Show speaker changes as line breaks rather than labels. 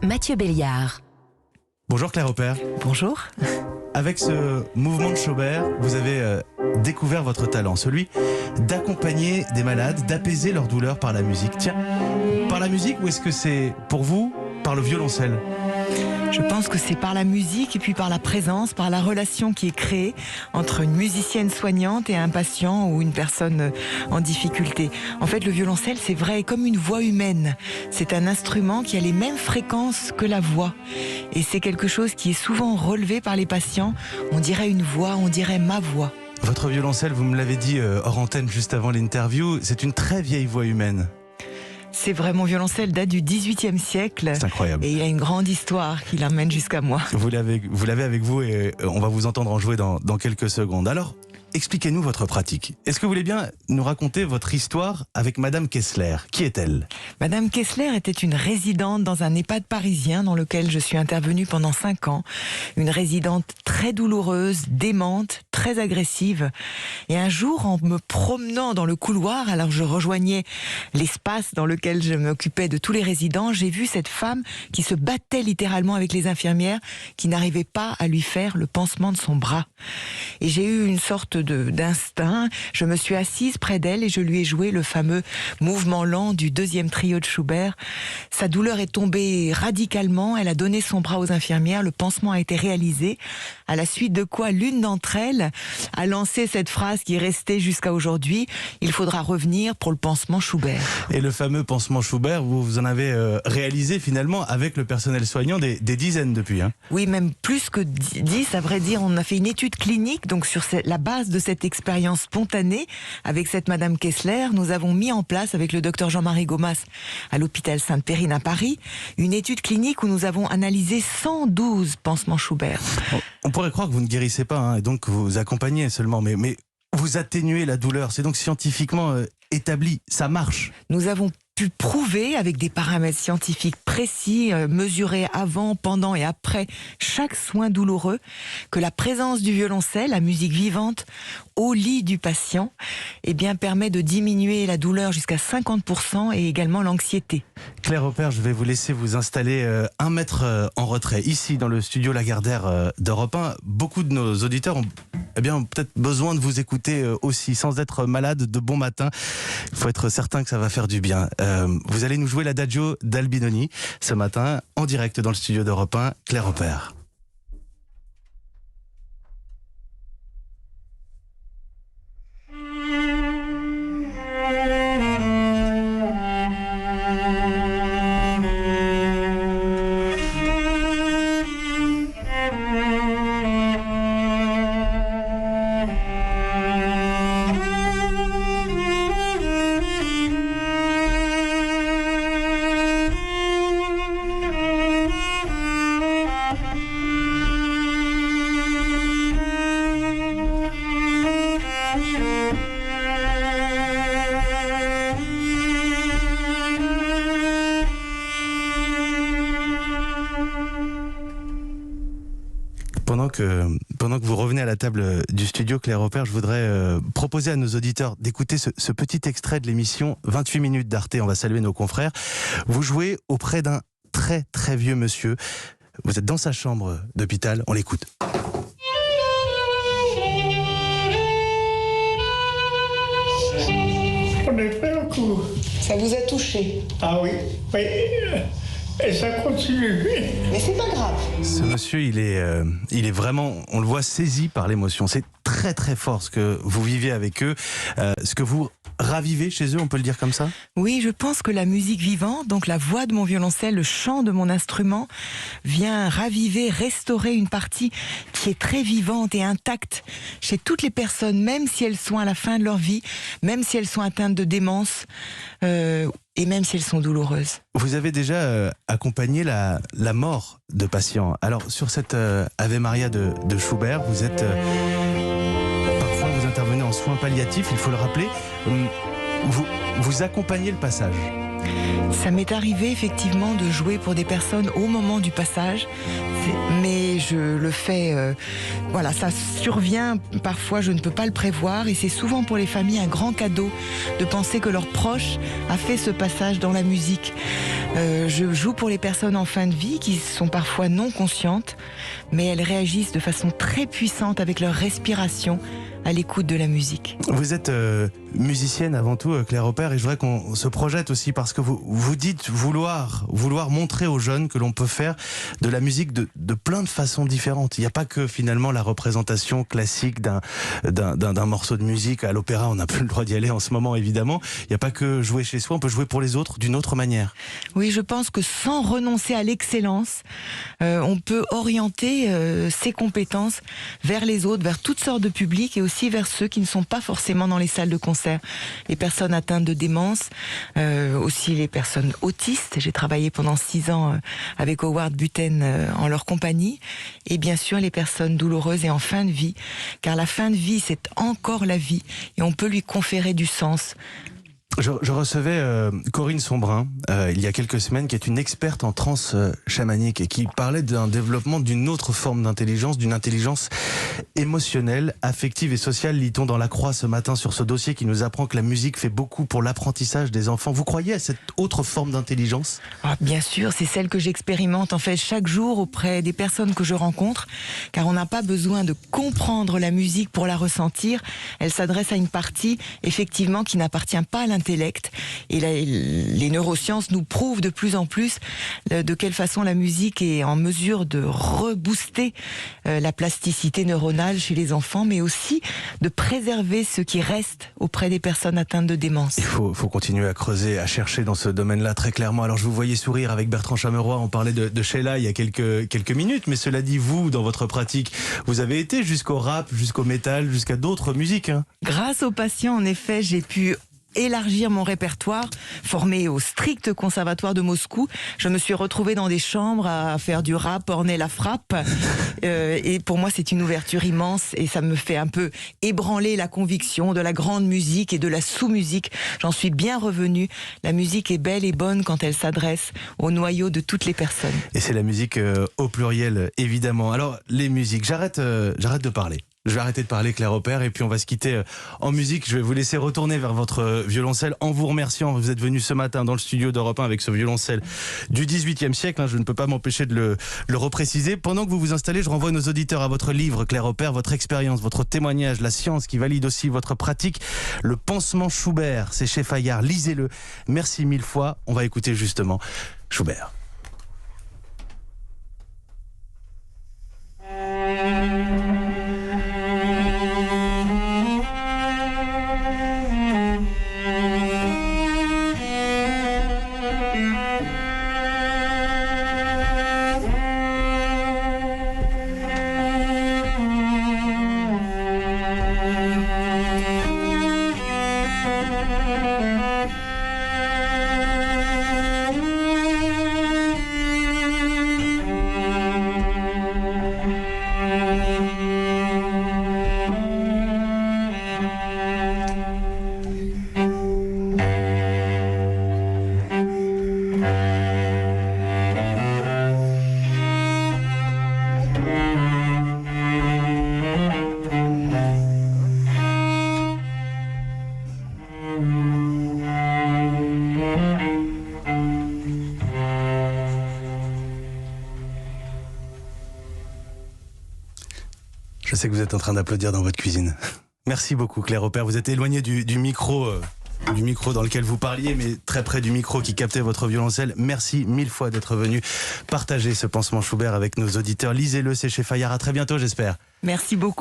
Mathieu Béliard.
Bonjour Claire Opert.
Bonjour.
Avec ce mouvement de Schobert, vous avez découvert votre talent, celui d'accompagner des malades, d'apaiser leur douleur par la musique. Tiens, par la musique ou est-ce que c'est pour vous par le violoncelle ?
Je pense que c'est par la musique et puis par la présence, par la relation qui est créée entre une musicienne soignante et un patient ou une personne en difficulté. En fait, le violoncelle, c'est vrai, est comme une voix humaine. C'est un instrument qui a les mêmes fréquences que la voix. Et c'est quelque chose qui est souvent relevé par les patients. On dirait une voix, on dirait ma voix.
Votre violoncelle, vous me l'avez dit hors antenne juste avant l'interview, c'est une très vieille voix humaine.
C'est vrai, mon violoncelle date du XVIIIe siècle.
C'est incroyable.
Et il a une grande histoire qui l'amène jusqu'à moi.
Vous l'avez avec vous et on va vous entendre en jouer dans quelques secondes. Alors, expliquez-nous votre pratique. Est-ce que vous voulez bien nous raconter votre histoire avec Madame Kessler ? Qui est-elle ?
Madame Kessler était une résidente dans un EHPAD parisien dans lequel je suis intervenue pendant 5 ans. Une résidente très douloureuse, démente, très agressive. Et un jour, en me promenant dans le couloir, alors je rejoignais l'espace dans lequel je m'occupais de tous les résidents, j'ai vu cette femme qui se battait littéralement avec les infirmières, qui n'arrivaient pas à lui faire le pansement de son bras. Et j'ai eu une sorte d'instinct. Je me suis assise près d'elle et je lui ai joué le fameux mouvement lent du 2e trio de Schubert. Sa douleur est tombée radicalement. Elle a donné son bras aux infirmières. Le pansement a été réalisé. À la suite de quoi, l'une d'entre elles a lancé cette phrase qui est restée jusqu'à aujourd'hui. Il faudra revenir pour le pansement Schubert.
Et le fameux pansement Schubert, vous en avez réalisé finalement avec le personnel soignant des dizaines depuis. Hein.
Oui, même plus que 10, à vrai dire. On a fait une étude clinique, donc sur la base de cette expérience spontanée avec cette Madame Kessler, nous avons mis en place avec le docteur Jean-Marie Gomas à l'hôpital Sainte-Périne à Paris, une étude clinique où nous avons analysé 112 pansements Schubert.
On pourrait croire que vous ne guérissez pas, hein, et donc vous accompagnez seulement, mais vous atténuez la douleur, c'est donc scientifiquement établi, ça marche.
Nous avons pu prouver avec des paramètres scientifiques précis, mesurés avant, pendant et après chaque soin douloureux, que la présence du violoncelle, la musique vivante, au lit du patient, eh bien, permet de diminuer la douleur jusqu'à 50% et également l'anxiété.
Claire Opert, je vais vous laisser vous installer 1 mètre en retrait, ici dans le studio Lagardère d'Europe 1. Beaucoup de nos auditeurs ont peut-être besoin de vous écouter aussi, sans être malade de bon matin. Il faut être certain que ça va faire du bien. Vous allez nous jouer l'Adagio d'Albinoni ce matin, en direct dans le studio d'Europe 1. Claire Opert. Pendant que vous revenez à la table du studio Claire Opert, je voudrais proposer à nos auditeurs d'écouter ce petit extrait de l'émission 28 minutes d'Arte. On va saluer nos confrères. Vous jouez auprès d'un très très vieux monsieur. Vous êtes dans sa chambre d'hôpital. On l'écoute.
On est fait le coup.
Ça vous a touché?
Ah oui, oui. Et ça continue.
Mais c'est pas grave.
Ce monsieur, il est vraiment, on le voit saisi par l'émotion. C'est très très fort ce que vous vivez avec eux, ce que vous ravivez chez eux, on peut le dire comme ça ?
Oui, je pense que la musique vivante, donc la voix de mon violoncelle, le chant de mon instrument, vient raviver, restaurer une partie qui est très vivante et intacte chez toutes les personnes, même si elles sont à la fin de leur vie, même si elles sont atteintes de démence, et même si elles sont douloureuses.
Vous avez déjà accompagné la mort de patients. Alors, sur cette Ave Maria de Schubert, vous êtes... parfois, vous intervenez en soins palliatifs, il faut le rappeler. Vous accompagnez le passage.
Ça m'est arrivé effectivement de jouer pour des personnes au moment du passage, mais je le fais, voilà, ça survient, parfois je ne peux pas le prévoir, et c'est souvent pour les familles un grand cadeau de penser que leur proche a fait ce passage dans la musique. Je joue pour les personnes en fin de vie qui sont parfois non conscientes, mais elles réagissent de façon très puissante avec leur respiration à l'écoute de la musique.
Vous êtes musicienne avant tout, Claire Opert, et je voudrais qu'on se projette aussi parce que vous dites vouloir montrer aux jeunes que l'on peut faire de la musique de plein de façons différentes. Il n'y a pas que finalement la représentation classique d'un morceau de musique. À l'opéra, on n'a plus le droit d'y aller en ce moment, évidemment. Il n'y a pas que jouer chez soi, on peut jouer pour les autres d'une autre manière.
Oui, je pense que sans renoncer à l'excellence, on peut orienter ses compétences vers les autres, vers toutes sortes de publics et aussi vers ceux qui ne sont pas forcément dans les salles de concert. Les personnes atteintes de démence, aussi les personnes autistes. J'ai travaillé pendant 6 ans avec Howard Buten en leur compagnie. Et bien sûr les personnes douloureuses et en fin de vie. Car la fin de vie, c'est encore la vie. Et on peut lui conférer du sens.
Je recevais Corinne Sombrin il y a quelques semaines, qui est une experte en transe chamanique et qui parlait d'un développement d'une autre forme d'intelligence, d'une intelligence émotionnelle, affective et sociale. Lit-on dans La Croix ce matin sur ce dossier qui nous apprend que la musique fait beaucoup pour l'apprentissage des enfants. Vous croyez à cette autre forme d'intelligence ?
Bien sûr, c'est celle que j'expérimente en fait chaque jour auprès des personnes que je rencontre, car on n'a pas besoin de comprendre la musique pour la ressentir. Elle s'adresse à une partie effectivement qui n'appartient pas à l'intellect. Et les neurosciences nous prouvent de plus en plus de quelle façon la musique est en mesure de rebooster la plasticité neuronale chez les enfants, mais aussi de préserver ce qui reste auprès des personnes atteintes de démence.
Il faut continuer à creuser, à chercher dans ce domaine-là très clairement. Alors je vous voyais sourire avec Bertrand Chameroy, on parlait de Sheila il y a quelques minutes, mais cela dit, vous, dans votre pratique, vous avez été jusqu'au rap, jusqu'au métal, jusqu'à d'autres musiques.
Grâce aux patients, en effet, j'ai pu élargir mon répertoire, formé au strict conservatoire de Moscou. Je me suis retrouvée dans des chambres à faire du rap, orner la frappe. Et pour moi, c'est une ouverture immense et ça me fait un peu ébranler la conviction de la grande musique et de la sous-musique. J'en suis bien revenue. La musique est belle et bonne quand elle s'adresse au noyau de toutes les personnes.
Et c'est la musique au pluriel, évidemment. Alors, les musiques, j'arrête de parler. Je vais arrêter de parler, Claire Opert, et puis on va se quitter en musique. Je vais vous laisser retourner vers votre violoncelle en vous remerciant. Vous êtes venu ce matin dans le studio d'Europe 1 avec ce violoncelle du XVIIIe siècle. Je ne peux pas m'empêcher de le repréciser. Pendant que vous vous installez, je renvoie nos auditeurs à votre livre, Claire Opert, votre expérience, votre témoignage, la science qui valide aussi votre pratique. Le pansement Schubert, c'est chez Fayard. Lisez-le. Merci 1000 fois. On va écouter justement Schubert. Je sais que vous êtes en train d'applaudir dans votre cuisine. Merci beaucoup, Claire Opert. Vous êtes éloignée du micro dans lequel vous parliez, mais très près du micro qui captait votre violoncelle. Merci 1000 fois d'être venu partager ce pansement Schubert avec nos auditeurs. Lisez-le, c'est chez Fayard. À très bientôt, j'espère.
Merci beaucoup.